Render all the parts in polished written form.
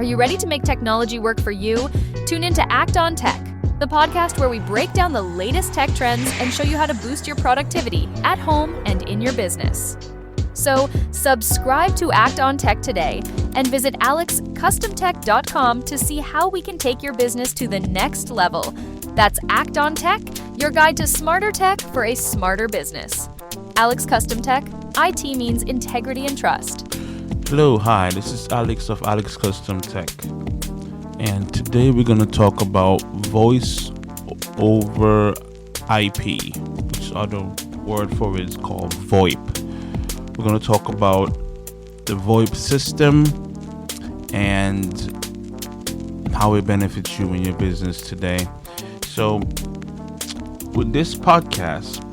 you ready to make technology work for you? Tune in to Act on Tech, the podcast where we break down the latest tech trends and show you how to boost your productivity at home and in your business. So, subscribe to Act on Tech today and visit alexcustomtech.com to see how we can take your business to the next level. That's Act on Tech, your guide to smarter tech for a smarter business. Alex Custom Tech, IT means integrity and trust. Hello, hi, this is Alex of Alex Custom Tech. And today we're going to talk about voice over IP, which other word for it is called VoIP. We're going to talk about the VoIP system and how it benefits you in your business today. So with this podcast,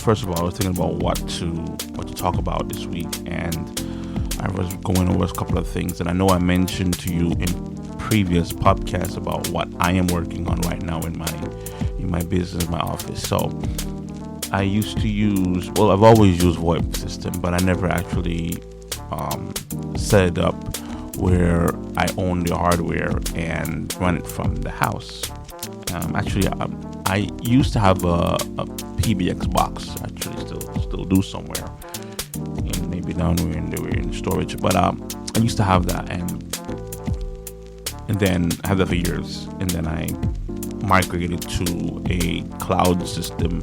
first of all, I was thinking about what to talk about this week, and I was going over a couple of things, and I know I mentioned to you in previous podcasts about what I am working on right now in my business, my office. So I used to use, I've always used VoIP system, but I never actually set it up where I own the hardware and run it from the house. I used to have a PBX box. Actually, still do somewhere, and maybe down where in storage. But I used to have that, and then I had that for years, and then I migrated to a cloud system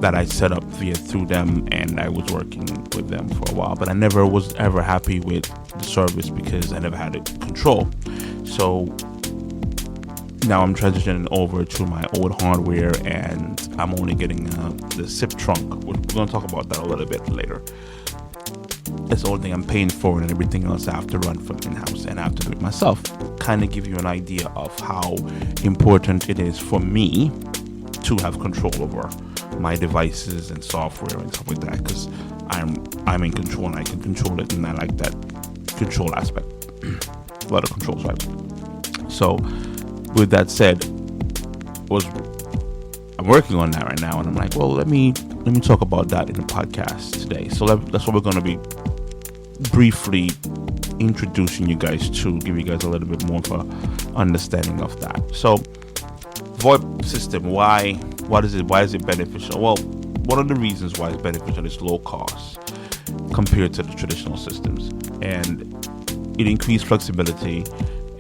that I set up through them, and I was working with them for a while. But I never was ever happy with the service because I never had it control. So now I'm transitioning over to my old hardware, and I'm only getting the SIP trunk. We're going to talk about that a little bit later. That's the only thing I'm paying for, and everything else I have to run from in-house, and I have to do it myself. Kind of give you an idea of how important it is for me to have control over my devices and software and stuff like that, because I'm in control and I can control it, and I like that control aspect. A lot of controls, right? So with that said, I'm working on that right now, and I'm like, well, let me talk about that in the podcast today. So that's what we're going to be briefly introducing you guys to, give you guys a little bit more of a understanding of that. So VoIP system, why is it beneficial? Well, one of the reasons why it's beneficial is low cost compared to the traditional systems, and it increased flexibility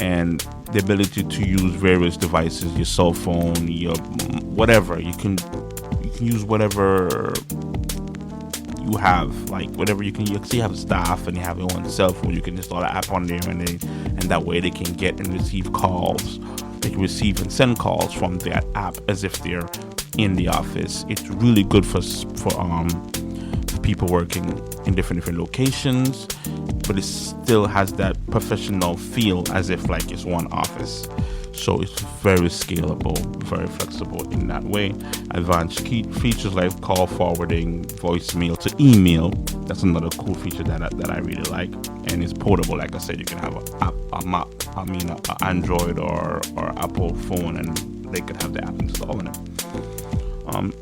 and the ability to use various devices, your cell phone, your whatever. You can use whatever you have, like whatever you see, you have staff and you have your own cell phone. You can install an app on there, and that way they can get and receive calls. They can receive and send calls from that app as if they're in the office. It's really good for people working in different locations, but it still has that professional feel as if like it's one office. So it's very scalable, very flexible in that way. Advanced key features like call forwarding, voicemail to email. That's another cool feature that I really like. And it's portable. Like I said, you can have an Android or Apple phone, and they could have the app installed on it.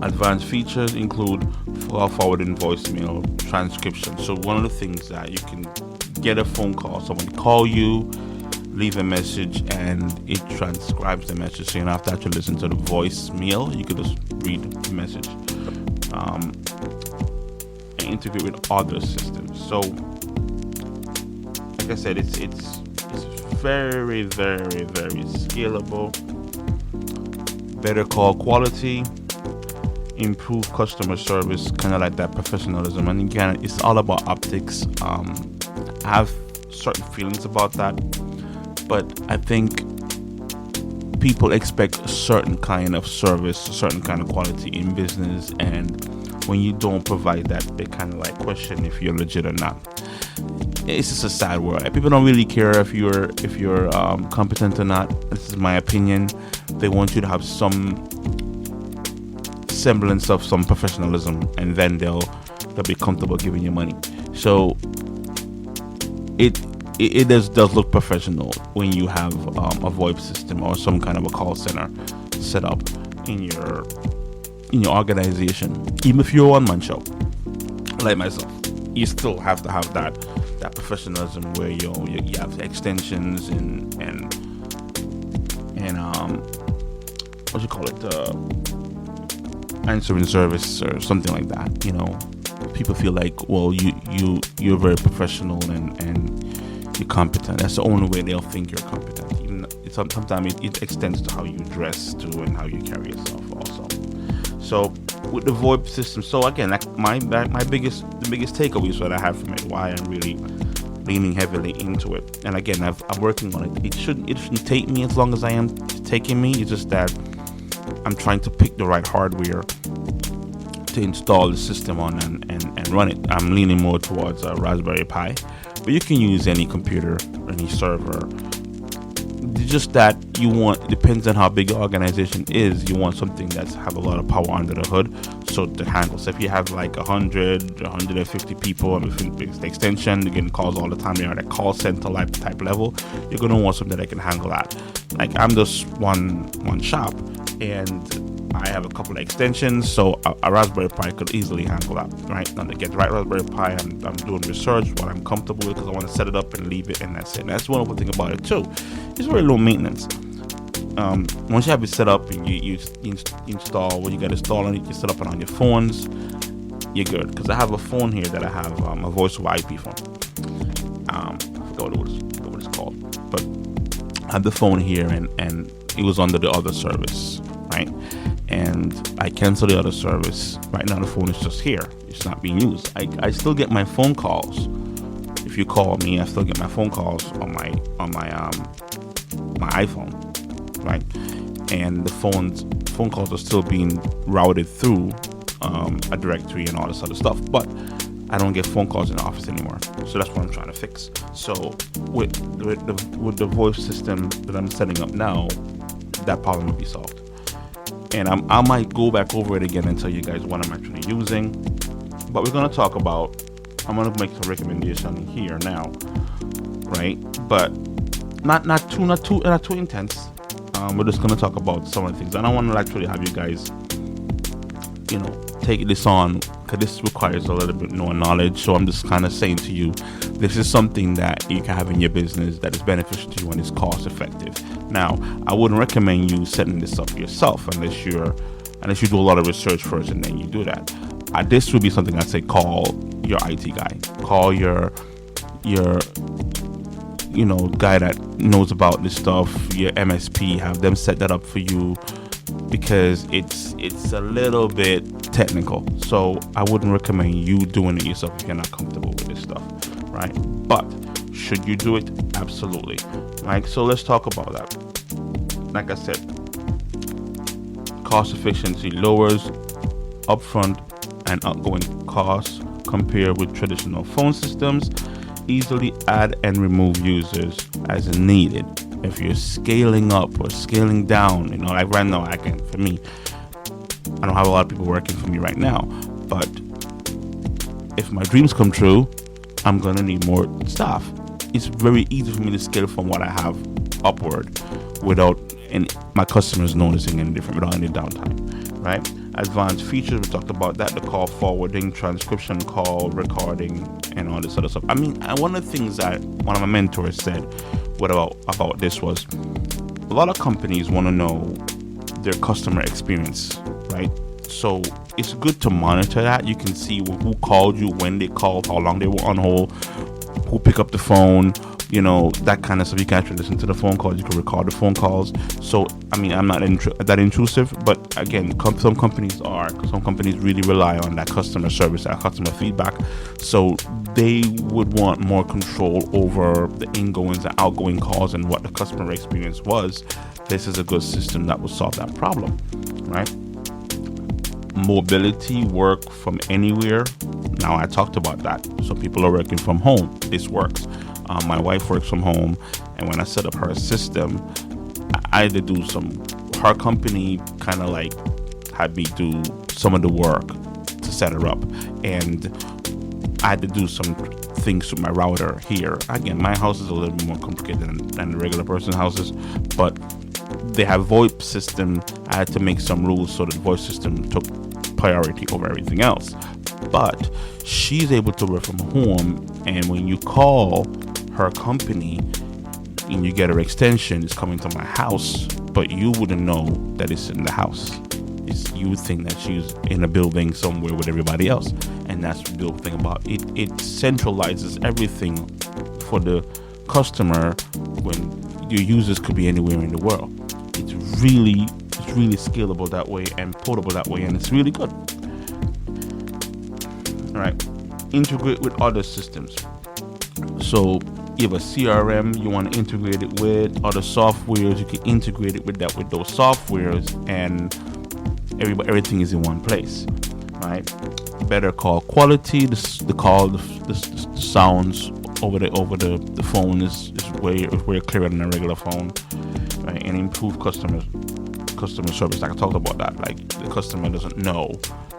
Advanced features include call forwarding, voicemail, transcription. So one of the things that you can get a phone call, someone call you, leave a message, and it transcribes the message, so you don't have to actually listen to the voicemail. You could just read the message, and integrate with other systems. So like I said, it's very, very, very scalable. Better call quality, improve customer service, kind of like that professionalism. And again, it's all about optics. I have certain feelings about that, but I think people expect a certain kind of service, a certain kind of quality in business, and when you don't provide that, they kind of like question if you're legit or not. It's just a sad world. People don't really care if you're competent or not. This is my opinion. They want you to have some semblance of some professionalism, and then they'll be comfortable giving you money. So it does look professional when you have a VoIP system or some kind of a call center set up in your organization, even if you're a one-man show like myself. you still have to have that professionalism where you have extensions and what you call it, answering service or something like that. People feel like, well, you're very professional and you're competent. That's the only way they'll think you're competent. Even sometimes it extends to how you dress too and how you carry yourself also. So with the VoIP system, so again, like the biggest takeaways that I have from it, why I'm really leaning heavily into it. And again, I'm working on it. It shouldn't take me as long as I am taking me. It's just that I'm trying to pick the right hardware to install the system on and run it. I'm leaning more towards a Raspberry Pi, but you can use any computer, any server. Just that depends on how big your organization is. You want something that's have a lot of power under the hood, so to handle. So if you have like 150 people and the extension, you're getting calls all the time, you're at a call center type level, you're gonna want something that can handle that. Like I'm just one shop, and I have a couple of extensions, so a Raspberry Pi could easily handle that, right? Now to get the right Raspberry Pi, I'm doing research, what I'm comfortable with, because I want to set it up and leave it, and that's it. And that's one other thing about it too. It's very low maintenance. Once you have it set up and you install what you got to install on it, you set up it on your phones, you're good. Because I have a phone here that I have a voice over IP phone. I forgot what it's called, but I have the phone here and it was under the other service, right? And I canceled the other service. Right now the phone is just here. It's not being used. I still get my phone calls. If you call me, I still get my phone calls on my iPhone, right? And the phone calls are still being routed through a directory and all this other stuff. But I don't get phone calls in the office anymore. So that's what I'm trying to fix. So with the voice system that I'm setting up now, that problem will be solved. And I might go back over it again and tell you guys what I'm actually using. But we're going to talk about, I'm going to make some recommendation here now, right? But not too intense. We're just going to talk about some of the things. And I want to actually have you guys, take this on, because this requires a little bit more knowledge. So I'm just kind of saying to you, this is something that you can have in your business that is beneficial to you and is cost effective. Now, I wouldn't recommend you setting this up yourself unless you do a lot of research first and then you do that. This would be something I'd say call your IT guy, call your guy that knows about this stuff, your MSP, have them set that up for you, because it's a little bit technical. So I wouldn't recommend you doing it yourself if you're not comfortable with this stuff, right? But should you do it? Absolutely. Right? So let's talk about that. Like I said, cost efficiency lowers upfront and outgoing costs compared with traditional phone systems. Easily add and remove users as needed. If you're scaling up or scaling down, like right now, I don't have a lot of people working for me right now, but if my dreams come true, I'm gonna need more staff. It's very easy for me to scale from what I have upward without my customers noticing any different, without any downtime, right? Advanced features, we talked about that, the call forwarding, transcription, call recording, and all this other stuff. One of the things that one of my mentors said about this was, a lot of companies want to know their customer experience, right? So it's good to monitor that. You can see who called you, when they called, how long they were on hold, who picked up the phone, that kind of stuff. You can actually listen to the phone calls. You can record the phone calls. So, I'm not that intrusive, but again, some companies really rely on that customer service, that customer feedback. So they would want more control over the ingoings and outgoing calls and what the customer experience was. This is a good system that will solve that problem, right? Mobility, work from anywhere. Now, I talked about that. So people are working from home. This works. My wife works from home, and when I set up her system, I had to do her company kind of like had me do some of the work to set her up, and I had to do some things with my router here. Again, my house is a little bit more complicated than the regular person's houses, but they have VoIP system. I had to make some rules so that the voice system took priority over everything else. but she's able to work from home. And when you call her company and you get her extension, it's coming to my house, but you wouldn't know that it's in the house. You would think that she's in a building somewhere with everybody else. And that's the beautiful thing about it. It centralizes everything for the customer when your users could be anywhere in the world. It's really scalable that way and portable that way, and it's really good. All right, integrate with other systems. So you have a CRM you want to integrate it with other softwares, you can integrate it with those softwares, and everything is in one place, right? Better call quality. The sounds over the phone is way clearer than a regular phone, right? And improve customer service. Like I talked about that. Like the customer doesn't know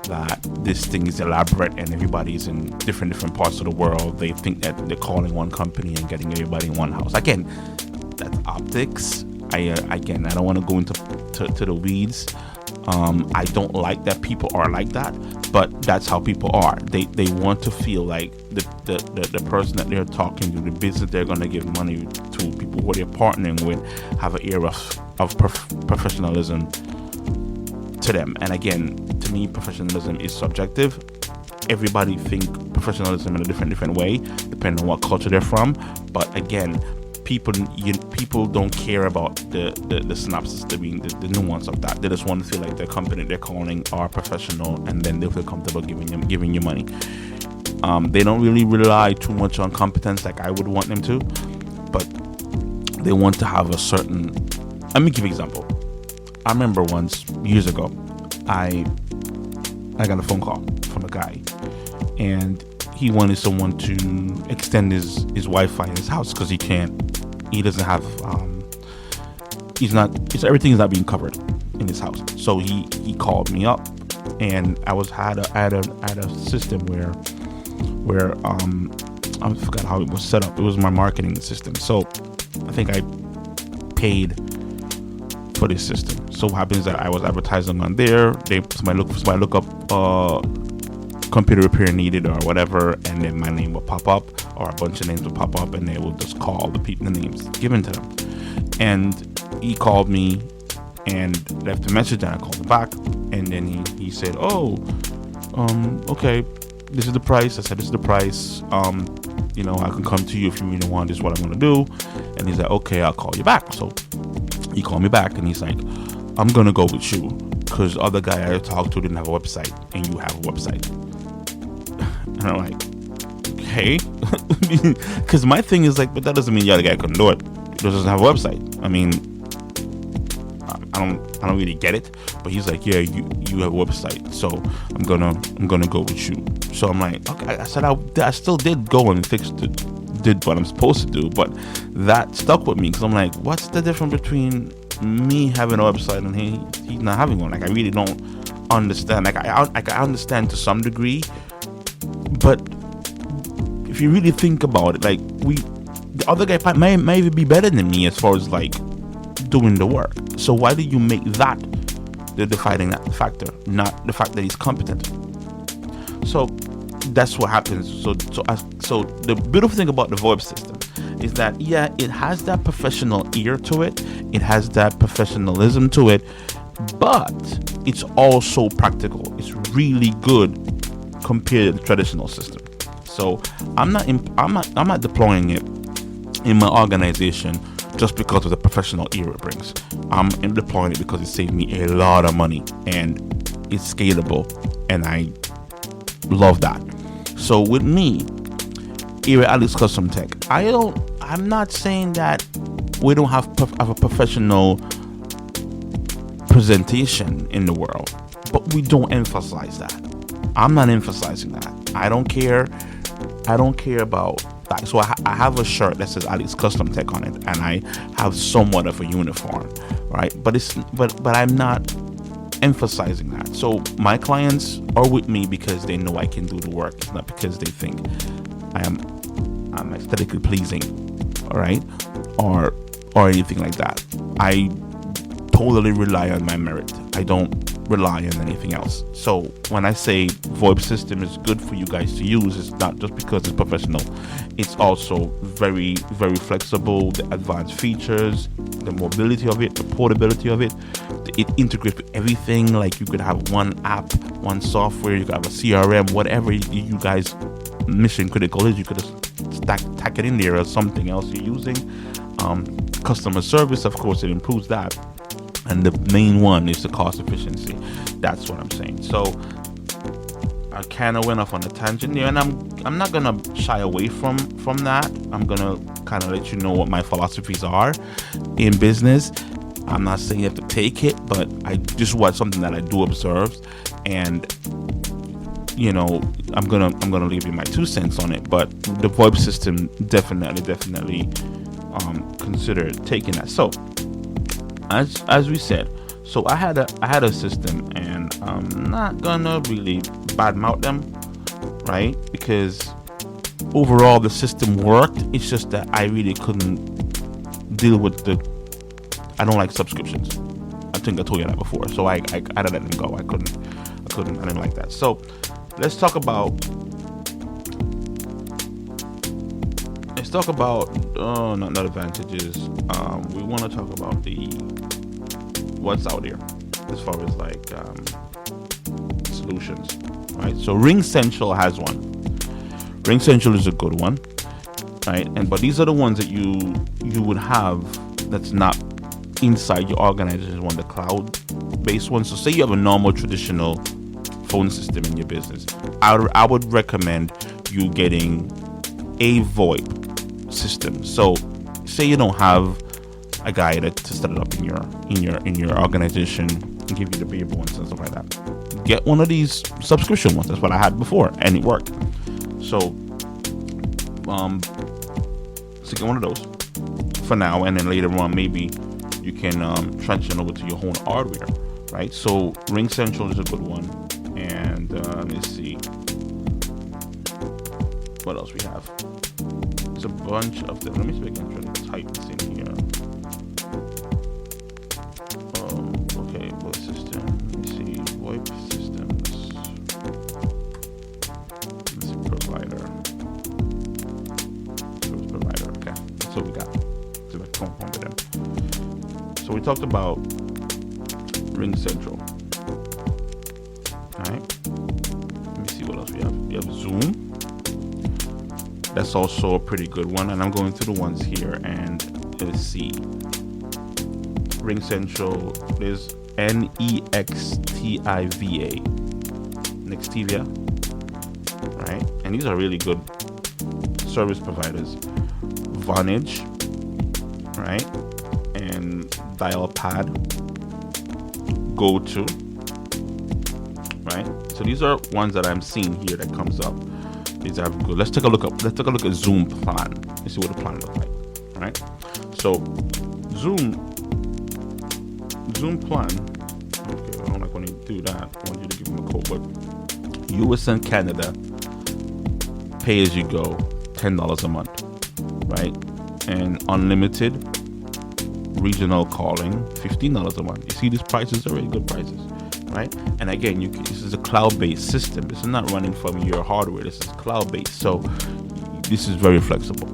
that this thing is elaborate and everybody's in different parts of the world. They think that they're calling one company and getting everybody in one house. Again, that's optics. I don't want to go into the weeds. I don't like that people are like that, but that's how people are. They want to feel like the person that they're talking to, the business they're going to give money to, people who they're partnering with, have an air of professionalism to them. And again, to me, professionalism is subjective. Everybody think professionalism in a different way, depending on what culture they're from. But again, people don't care about the synopsis, the nuance of that. They just want to feel like the company they're calling are professional, and then they feel comfortable giving you money. They don't really rely too much on competence like I would want them to, but they want to have a certain. Let me give you an example. I remember once years ago, I got a phone call from a guy, and he wanted someone to extend his Wi-Fi in his house because he doesn't have everything is not being covered in his house. So he called me up, and I had a system where I forgot how it was set up. It was my marketing system. So I think I paid for this system. So what happens is that I was advertising on there. Somebody look up computer repair needed or whatever, and then my name will pop up, or a bunch of names will pop up, and they will just call the names given to them. And he called me and left a message, and I called him back, and then he said, okay, this is the price. I said, this is the price. I can come to you if you really want. This is what I'm gonna do. And he's like, okay, I'll call you back. So he called me back, and he's like, I'm gonna go with you because the other guy I talked to didn't have a website, and you have a website. And I'm like, okay, because my thing is like, but that doesn't mean the other guy couldn't do it. He doesn't have a website. I mean, I don't really get it. But he's like, yeah, you have a website, so I'm gonna go with you. So I'm like, okay. I said I still did go and did what I'm supposed to do, but that stuck with me because I'm like, what's the difference between me having a website and he's not having one? Like, I really don't understand. Like, I understand to some degree, but if you really think about it, like, the other guy may even be better than me as far as like doing the work. So why do you make that the defining factor, not the fact that he's competent? So that's what happens. So the beautiful thing about the VoIP system is that, yeah, it has that professional ear to it, it has that professionalism to it, but it's also practical. It's really good compared to the traditional system. So I'm not deploying it in my organization just because of the professional ear it brings. I'm deploying it because it saved me a lot of money and it's scalable, and I love that. So with me here at Alex Custom Tech, I'm not saying that we don't have a professional presentation in the world, but we don't emphasize that. I'm not emphasizing that. I don't care about that. So I have a shirt that says Alex Custom Tech on it, and I have somewhat of a uniform, right? But I'm not emphasizing that. So my clients are with me because they know I can do the work. It's not because they think I'm aesthetically pleasing, all right, or anything like that. I totally rely on my merit. I don't rely on anything else. So when I say VoIP system is good for you guys to use, it's not just because it's professional. It's also very, very flexible. The advanced features, the mobility of it, the portability of it, it integrates with everything. Like you could have one app, one software, you could have a CRM, whatever you guys mission critical is, you could just tack it in there or something else you're using. Customer service, of course, it improves that. And the main one is the cost efficiency. That's what I'm saying. So I kind of went off on a tangent there, and I'm not gonna shy away from that. I'm gonna kind of let you know what my philosophies are in business. I'm not saying you have to take it, but I just watch something that I do observe, and I'm gonna leave you my 2 cents on it. But the VoIP system definitely consider taking that. So as we said, so I had a system, and I'm not gonna really badmouth them, right? Because overall the system worked. It's just that I really couldn't deal with I don't like subscriptions. I think I told you that before. So I let them go. I didn't like that. So let's talk about not advantages. We want to talk about what's out there as far as like solutions, right? So Ring Central has one. Ring Central is a good one, right? But these are the ones that you would have that's not inside your organization, one, the cloud-based one. So say you have a normal traditional phone system in your business. I would recommend you getting a VoIP system. So say you don't have a guy to set it up in your organization and give you the bare bones and stuff like that. Get one of these subscription ones. That's what I had before, and it worked. So get one of those for now, and then later on maybe you can transition over to your own hardware, right? So Ring Central is a good one, and let's see what else we have. There's a bunch of them. Let me see if I can try to type this in here. Okay, VoIP system. Let me see, VoIP systems. Let's see, provider. Service provider. Okay, that's what we got. So let's come with them. So we talked about Ring Central. All right. Let me see what else we have. We have Zoom. That's also a pretty good one, and I'm going through the ones here, and let's see. Ring Central, there's Nextiva, Nextiva, right? And these are really good service providers. Vonage, right? And Dialpad, GoTo, right? So these are ones that I'm seeing here that comes up. These are good. Let's take a look at Zoom plan. Let's see what the plan looks like. All right. So Zoom plan. Okay, I don't like when you do that. I want you to give them a code, but US and Canada, pay as you go, $10 a month, right? And unlimited regional calling, $15 a month. You see, these prices are really good prices, right? And again, this is a cloud-based system. This is not running from your hardware. This is cloud-based, so this is very flexible,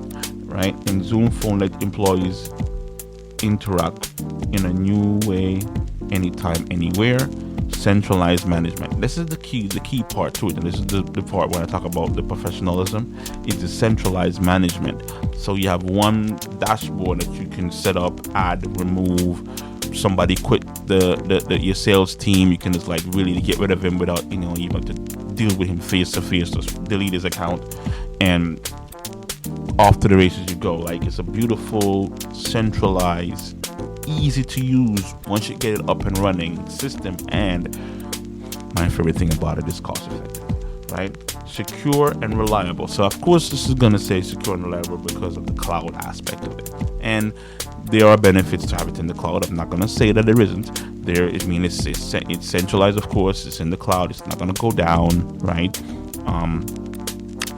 right? And Zoom Phone let employees interact in a new way, anytime, anywhere. Centralized management. This is the key part to it, and this is the part when I talk about the professionalism. It's the centralized management. So you have one dashboard that you can set up, add, remove. Somebody quit your sales team, you can just like really get rid of him without you have to deal with him face to face. Just delete his account, and off to the races you go. Like, it's a beautiful, centralized, easy to use once you get it up and running system. And my favorite thing about it is cost effective, right? Secure and reliable. So of course this is going to say secure and reliable because of the cloud aspect of it, and there are benefits to have it in the cloud. I'm not going to say that there isn't. It's centralized, of course. It's in the cloud. It's not going to go down, right?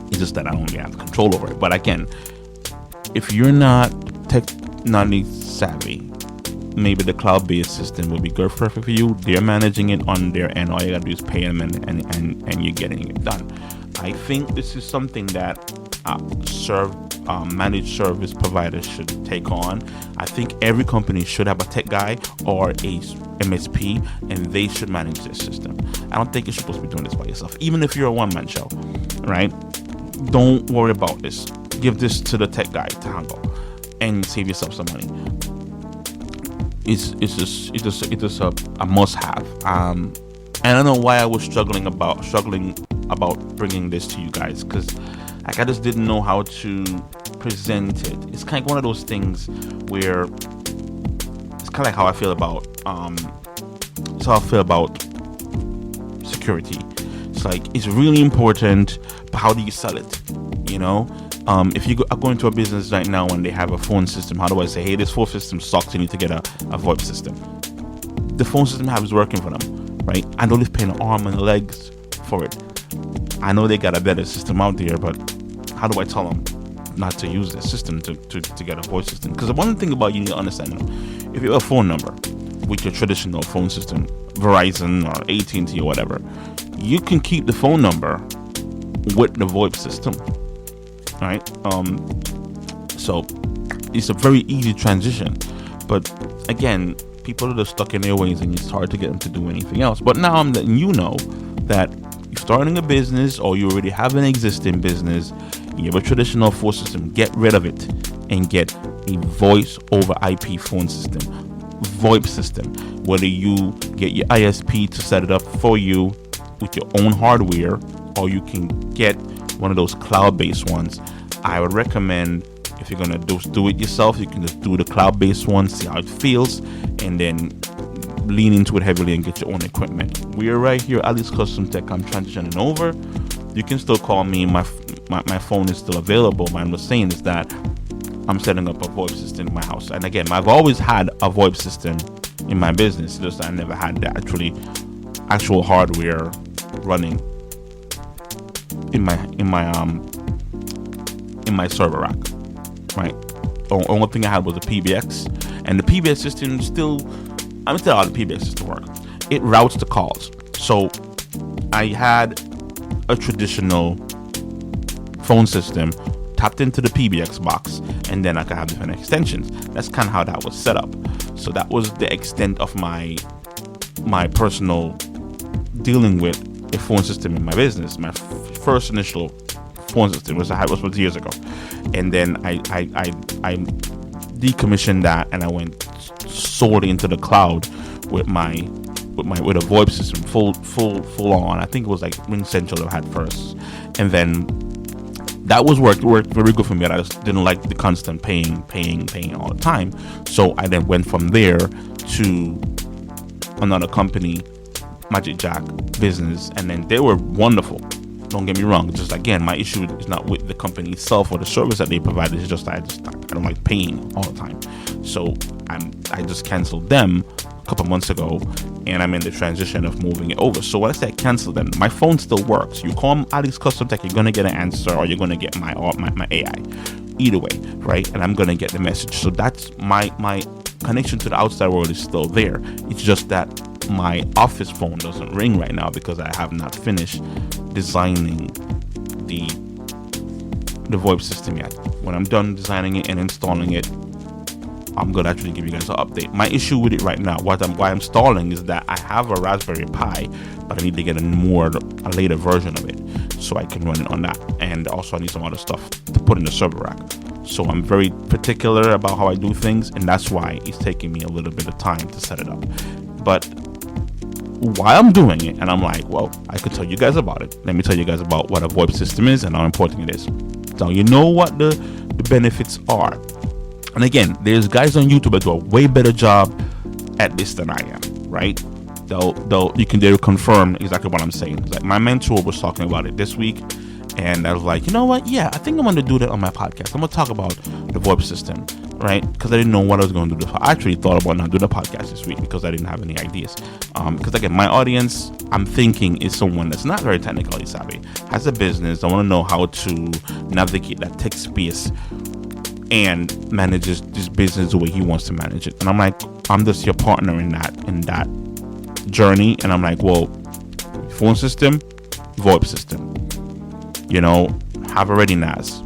It's just that I don't really have control over it. But again, if you're not technically savvy, maybe the cloud-based system would be good perfect for you. They're managing it on their end. All you gotta do is pay them, and you're getting it done. I think this is something that managed service providers should take on. I think every company should have a tech guy or a MSP, and they should manage their system. I don't think you're supposed to be doing this by yourself, even if you're a one-man show, right? Don't worry about this. Give this to the tech guy to handle, and save yourself some money. It's just a must-have. And I don't know why I was struggling about bringing this to you guys, because like I just didn't know how to present it. It's kind of one of those things where it's kind of like how I feel about security. It's like, it's really important, but how do you sell it? You know, if you are going to a business right now and they have a phone system, how do I say, hey, this phone system sucks, you need to get a VoIP system? The phone system is working for them, right? I know they're paying an arm and legs for it. I know they got a better system out there, but how do I tell them not to use this system to get a voice system? Because one thing about you need to understand, if you have a phone number with your traditional phone system, Verizon or AT&T or whatever, you can keep the phone number with the VoIP system, right? So it's a very easy transition, but again, people are just stuck in their ways, and it's hard to get them to do anything else. But now I'm letting you know that you're starting a business, or you already have an existing business, you have a traditional phone system, get rid of it and get a voice over IP phone system, VoIP system. Whether you get your ISP to set it up for you with your own hardware, or you can get one of those cloud-based ones. I would recommend, if you're gonna do it yourself, you can just do the cloud-based one, see how it feels, and then lean into it heavily and get your own equipment. We are right here, Ali's Custom Tech. I'm transitioning over. You can still call me. My phone is still available. What I'm just saying is that I'm setting up a VoIP system in my house. And again, I've always had a VoIP system in my business. Just I never had the actual hardware running in my server rack, right? The only thing I had was a PBX, and the PBX system still, I'm gonna tell how the PBX system works. It routes the calls. So I had a traditional phone system tapped into the PBX box, and then I could have different extensions. That's kind of how that was set up. So that was the extent of my personal dealing with a phone system in my business. My first initial phone system was years ago, and then I decommissioned that, and I went solely into the cloud with a VoIP system, full on. I think it was like RingCentral I had first, and then that worked very good for me. I just didn't like the constant paying all the time. So I then went from there to another company, Magic Jack Business, and then they were wonderful. Don't get me wrong. Just again, my issue is not with the company itself or the service that they provide. It's just I don't like paying all the time. So I just canceled them a couple months ago, and I'm in the transition of moving it over. So when I say cancel them, my phone still works. You call Ali's Custom Tech, you're gonna get an answer, or you're gonna get my AI. Either way, right? And I'm gonna get the message. So that's my connection to the outside world is still there. It's just that my office phone doesn't ring right now because I have not finished designing the VoIP system yet. When I'm done designing it and installing it, I'm gonna actually give you guys an update. My issue with it right now, why I'm stalling, is that I have a Raspberry Pi, but I need to get a later version of it so I can run it on that. And also I need some other stuff to put in the server rack. So I'm very particular about how I do things, and that's why it's taking me a little bit of time to set it up. But while I'm doing it, and I'm like, well, I could tell you guys about it. Let me tell you guys about what a VoIP system is and how important it is. So you know what the benefits are. And again, there's guys on YouTube that do a way better job at this than I am, right? They'll confirm exactly what I'm saying. Like my mentor was talking about it this week, and I was like, you know what? Yeah, I think I'm going to do that on my podcast. I'm going to talk about the VoIP system, right? Because I didn't know what I was going to do. I actually thought about not doing a podcast this week because I didn't have any ideas. Because again, my audience, I'm thinking, is someone that's not very technically savvy, has a business, I want to know how to navigate that tech space and manages this business the way he wants to manage it. And I'm like, I'm just your partner in that journey. And I'm like, well, phone system, VoIP system, have a ready NAS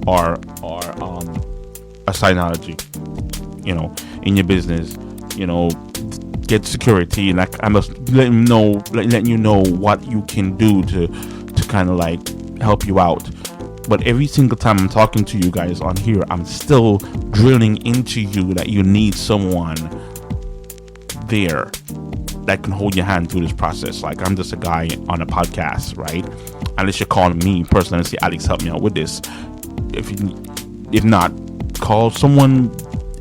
or a Synology, in your business, get security, and I must letting you know what you can do to kind of like help you out. But every single time I'm talking to you guys on here, I'm still drilling into you that you need someone there that can hold your hand through this process. Like, I'm just a guy on a podcast, right? Unless you're calling me personally and say, Alex, help me out with this. If not, call someone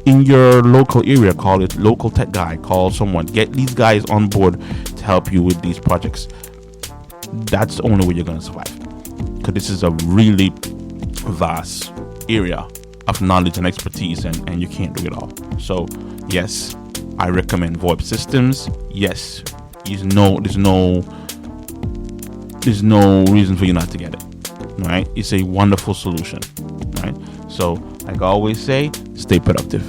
in your local area. Call it local tech guy. Call someone. Get these guys on board to help you with these projects. That's the only way you're going to survive. Because this is a really vast area of knowledge and expertise, and you can't do it all. So, yes, I recommend VoIP systems. Yes, there's no reason for you not to get it. Right? It's a wonderful solution. Right? So, like I always say, stay productive.